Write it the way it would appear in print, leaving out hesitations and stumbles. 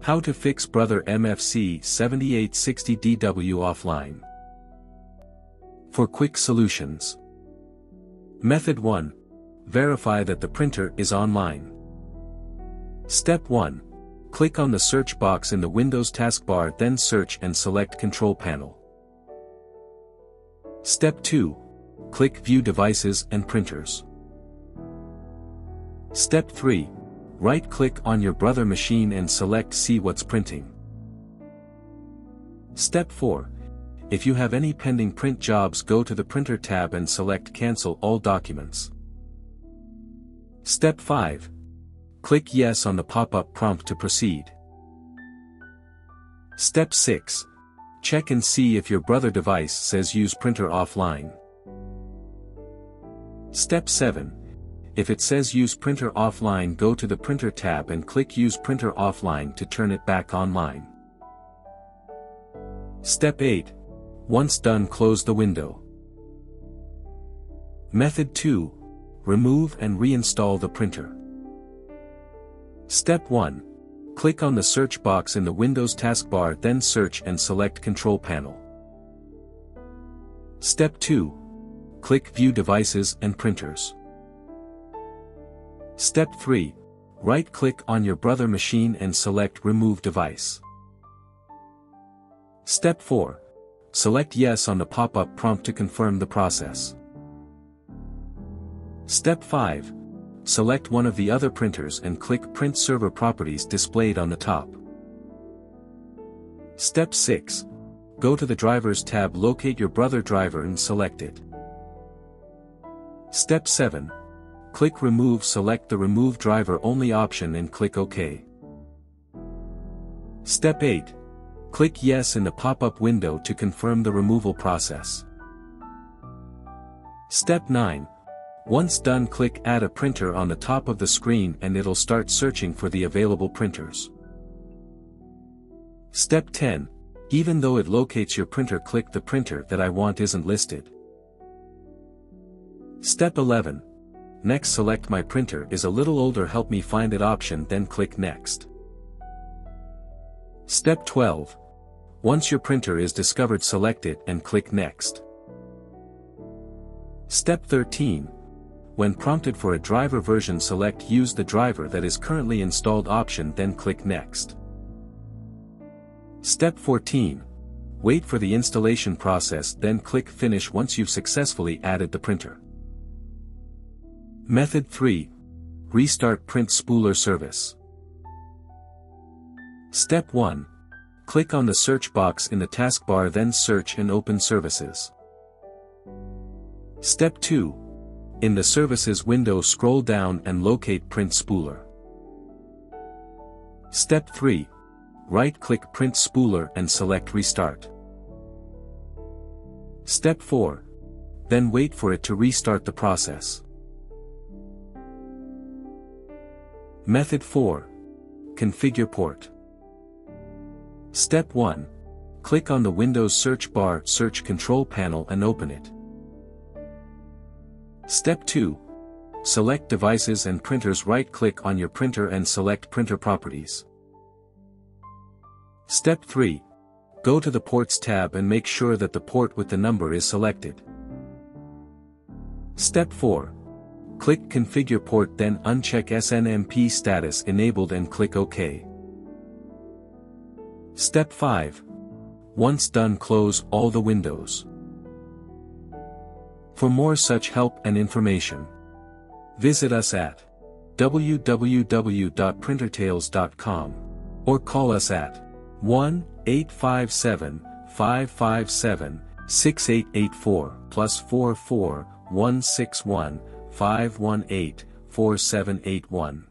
How to fix Brother MFC 7860DW offline. For quick solutions. Method 1. Verify that the printer is online. Step 1. Click on the search box in the Windows taskbar, then search and select Control Panel. Step 2. Click View Devices and Printers. Step 3. Right-click on your Brother machine and select See What's Printing. Step 4. If you have any pending print jobs, go to the Printer tab and select Cancel All Documents. Step 5. Click Yes on the pop-up prompt to proceed. Step 6. Check and see if your Brother device says Use Printer Offline. Step 7. If it says Use Printer Offline, go to the Printer tab and click Use Printer Offline to turn it back online. Step 8. Once done, close the window. Method 2. Remove and reinstall the printer. Step 1. Click on the search box in the Windows taskbar, then search and select Control Panel. Step 2. Click View Devices and Printers. Step 3. Right-click on your Brother machine and select Remove Device. Step 4. Select Yes on the pop-up prompt to confirm the process. Step 5. Select one of the other printers and click Print Server Properties displayed on the top. Step 6. Go to the Drivers tab, locate your Brother driver and select it. Step 7. Click Remove, select the Remove Driver Only option and click OK. Step 8. Click Yes in the pop-up window to confirm the removal process. Step 9. Once done, click Add a Printer on the top of the screen and it'll start searching for the available printers. Step 10. Even though it locates your printer, click the printer that I want isn't listed. Step 11. Next, select My printer is a little older, help me find it option, then click Next. Step 12. Once your printer is discovered, select it and click Next. Step 13. When prompted for a driver version, select Use the driver that is currently installed option, then click Next. Step 14. Wait for the installation process, then click Finish once you've successfully added the printer. Method 3. Restart print spooler service. Step 1. Click on the search box in the taskbar, then search and open Services. Step 2. In the Services window, scroll down and locate Print Spooler. Step 3. Right-click Print Spooler and select Restart. Step 4. Then wait for it to restart the process. Method 4. Configure port. Step 1. Click on the Windows search bar, search Control Panel and open it. Step 2. Select Devices and Printers, right-click on your printer and select Printer Properties. Step 3. Go to the Ports tab and make sure that the port with the number is selected. Step 4. Click Configure Port, then uncheck SNMP status enabled and click OK. Step 5. Once done, close all the windows. For more such help and information, visit us at www.printertales.com or call us at 1-857-557-6884 +44 161 518 4781.